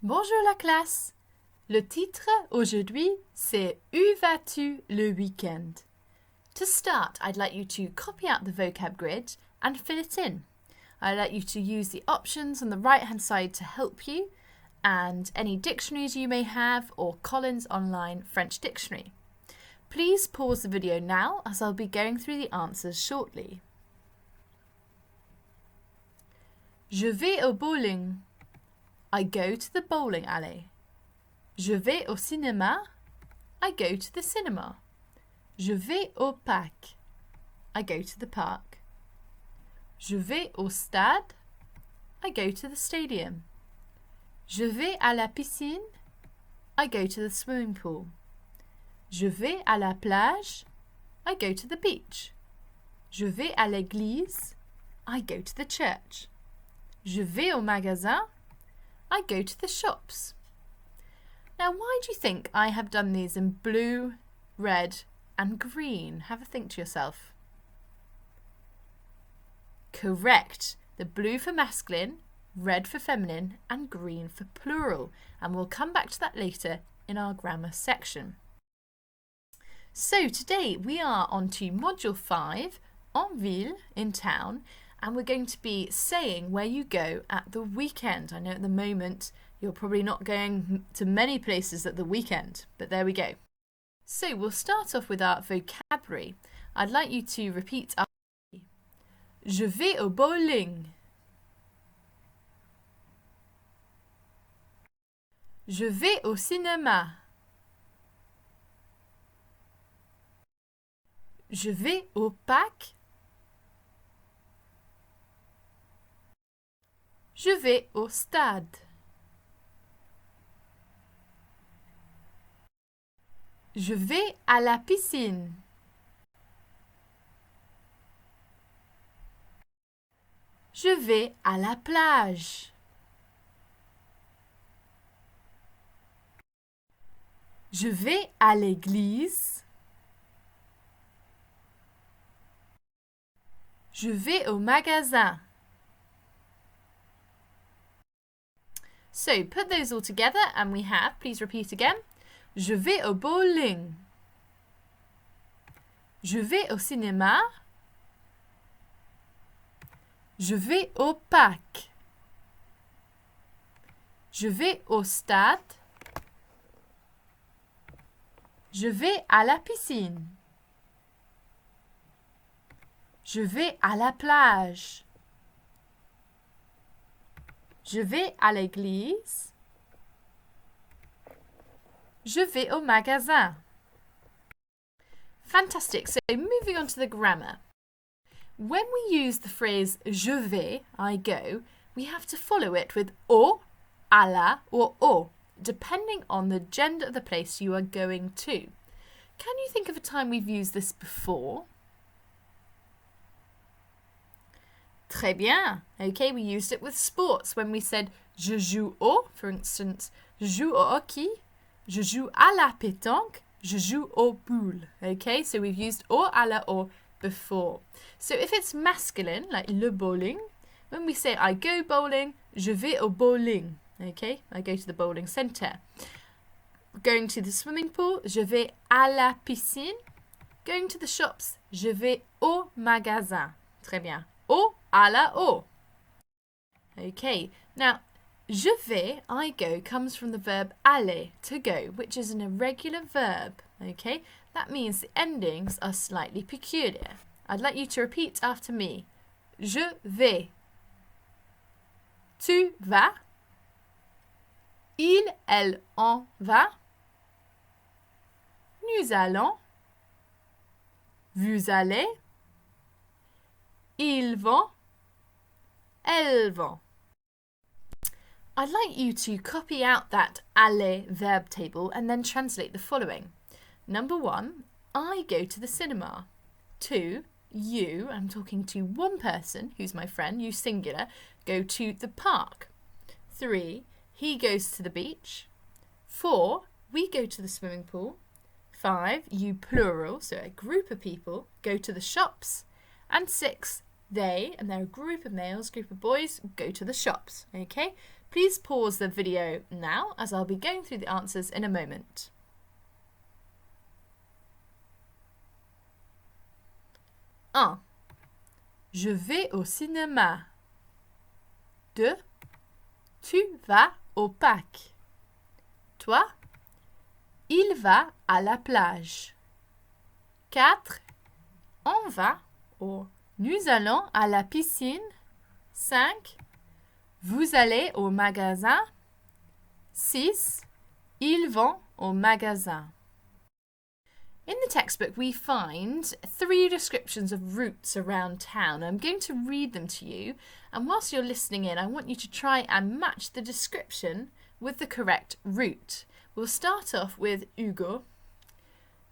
Bonjour la classe. Le titre aujourd'hui, c'est Où vas-tu le week-end? To start, I'd like you to copy out the vocab grid and fill it in. I'd like you to use the options on the right-hand side to help you and any dictionaries you may have or Collins Online French Dictionary. Please pause the video now as I'll be going through the answers shortly. Je vais au bowling. I go to the bowling alley. Je vais au cinéma. I go to the cinema. Je vais au parc. I go to the park. Je vais au stade. I go to the stadium. Je vais à la piscine. I go to the swimming pool. Je vais à la plage. I go to the beach. Je vais à l'église. I go to the church. Je vais au magasin. I go to the shops. Now, why do you think I have done these in blue, red, and green? Have a think to yourself. Correct. The blue for masculine, red for feminine, and green for plural. And we'll come back to that later in our grammar section. So today we are on to Module 5, en ville, in town, and we're going to be saying where you go at the weekend. I know at the moment you're probably not going to many places at the weekend, but there we go. So we'll start off with our vocabulary. I'd like you to repeat after me. Je vais au bowling. Je vais au cinéma. Je vais au parc. Je vais au stade. Je vais à la piscine. Je vais à la plage. Je vais à l'église. Je vais au magasin. So put those all together and we have, please repeat again. Je vais au bowling. Je vais au cinéma. Je vais au parc. Je vais au stade. Je vais à la piscine. Je vais à la plage. Je vais à l'église. Je vais au magasin. Fantastic. So moving on to the grammar. When we use the phrase je vais, I go, we have to follow it with au, à la, or au, depending on the gender of the place you are going to. Can you think of a time we've used this before? Très bien. Okay, we used it with sports when we said je joue au, for instance, je joue au hockey, je joue à la pétanque, je joue au pool. Okay, so we've used au, à la, au before. So if it's masculine, like le bowling, when we say I go bowling, je vais au bowling. Okay, I go to the bowling centre. Going to the swimming pool, je vais à la piscine. Going to the shops, je vais au magasin. Très bien. Au, à la, au. Okay, now, je vais, I go, comes from the verb aller, to go, which is an irregular verb. Okay, that means the endings are slightly peculiar. I'd like you to repeat after me. Je vais. Tu vas. Il, elle, on va. Nous allons. Vous allez. Ils vont. Elles vont. I'd like you to copy out that aller verb table and then translate the following. Number 1, I go to the cinema. 2, you, I'm talking to one person, who's my friend, you singular, go to the park. 3, he goes to the beach. 4, we go to the swimming pool. 5, you plural, so a group of people, go to the shops. And 6, they, and they're a group of males, group of boys, go to the shops. Okay? Please pause the video now as I'll be going through the answers in a moment. 1. Je vais au cinéma. 2. Tu vas au parc. Toi, il va à la plage. 4. On va ou nous allons à la piscine. 5. Vous allez au magasin. 6. Ils vont au magasin. In the textbook, we find 3 descriptions of routes around town. I'm going to read them to you, and whilst you're listening in, I want you to try and match the description with the correct route. We'll start off with Hugo.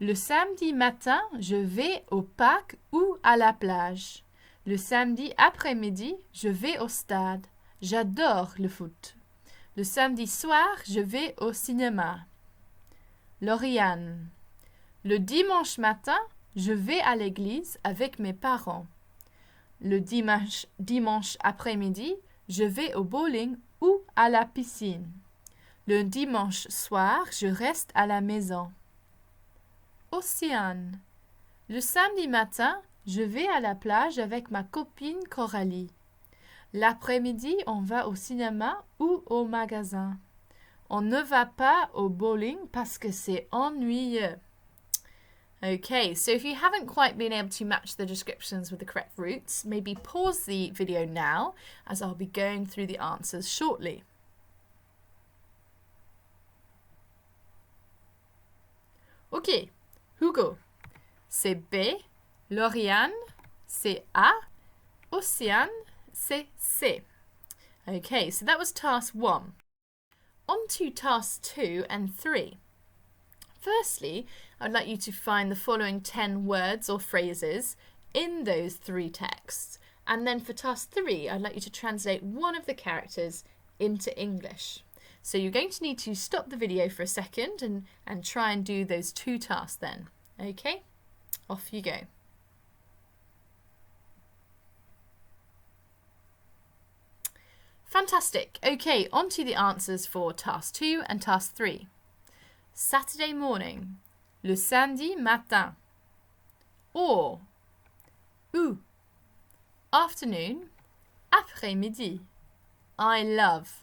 Le samedi matin, je vais au parc ou à la plage. Le samedi après-midi, je vais au stade. J'adore le foot. Le samedi soir, je vais au cinéma. Lauriane. Le dimanche matin, je vais à l'église avec mes parents. Le dimanche après-midi, je vais au bowling ou à la piscine. Le dimanche soir, je reste à la maison. Océane. Le samedi matin, je vais à la plage avec ma copine Coralie. L'après-midi, on va au cinéma ou au magasin. On ne va pas au bowling parce que c'est ennuyeux. Okay, so if you haven't quite been able to match the descriptions with the correct routes, maybe pause the video now as I'll be going through the answers shortly. Ok, Hugo, c'est B, Lauriane, c'est A, Océane, c'est C. Okay, so that was task 1. On to tasks 2 and 3. Firstly, I'd like you to find the following 10 words or phrases in those 3 texts. And then for task 3, I'd like you to translate one of the characters into English. So you're going to need to stop the video for a second and try and do those 2 tasks then. Okay, off you go. Fantastic. Okay, on to the answers for task 2 and task 3. Saturday morning, le samedi matin. Or, où. Afternoon, après-midi. I love,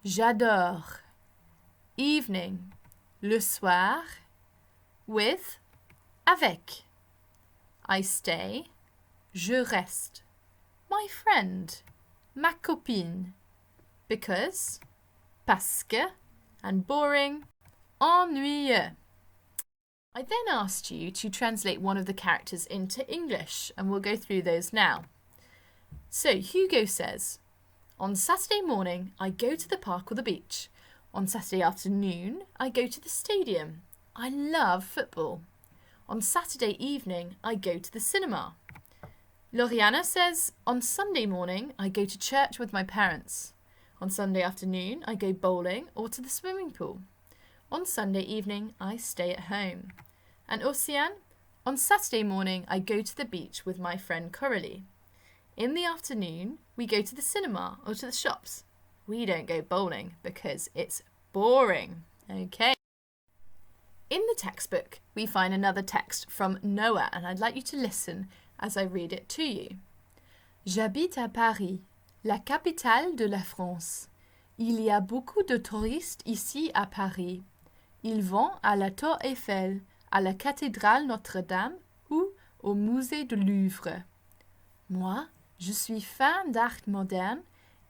j'adore. Evening, le soir. With, avec. I stay, je reste. My friend, ma copine. Because, parce que, and boring, ennuyeux. I then asked you to translate one of the characters into English, and we'll go through those now. So Hugo says, on Saturday morning, I go to the park or the beach. On Saturday afternoon, I go to the stadium. I love football. On Saturday evening, I go to the cinema. Lauriana says, on Sunday morning, I go to church with my parents. On Sunday afternoon, I go bowling or to the swimming pool. On Sunday evening, I stay at home. And Océane, on Saturday morning, I go to the beach with my friend Coralie. In the afternoon, we go to the cinema or to the shops. We don't go bowling because it's boring. Okay. In the textbook, we find another text from Noah, and I'd like you to listen as I read it to you. J'habite à Paris, la capitale de la France. Il y a beaucoup de touristes ici à Paris. Ils vont à la Tour Eiffel, à la cathédrale Notre-Dame ou au musée du Louvre. Moi, je suis fan d'art moderne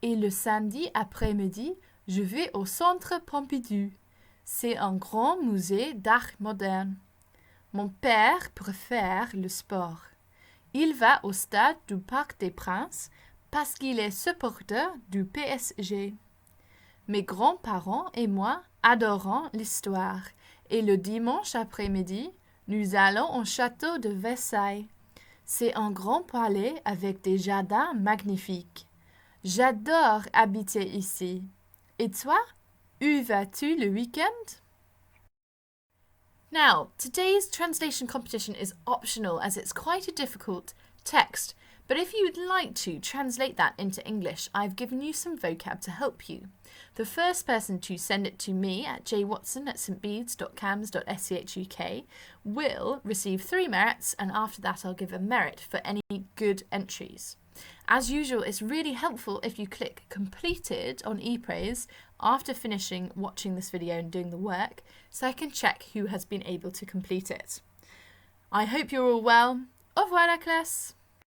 et le samedi après-midi, je vais au centre Pompidou. C'est un grand musée d'art moderne. Mon père préfère le sport. Il va au stade du Parc des Princes parce qu'il est supporter du PSG. Mes grands-parents et moi adorons l'histoire et le dimanche après-midi, nous allons au château de Versailles. C'est un grand palais avec des jardins magnifiques. J'adore habiter ici. Et toi, où vas-tu le week-end? Now, today's translation competition is optional as it's quite a difficult text, But if you would like to translate that into English, I've given you some vocab to help you. The first person to send it to me at jwatson@stbedes.cams.sch.uk will receive 3 merits, and after that I'll give a merit for any good entries. As usual, it's really helpful if you click completed on ePraise after finishing watching this video and doing the work, so I can check who has been able to complete it. I hope you're all well. Au revoir la classe!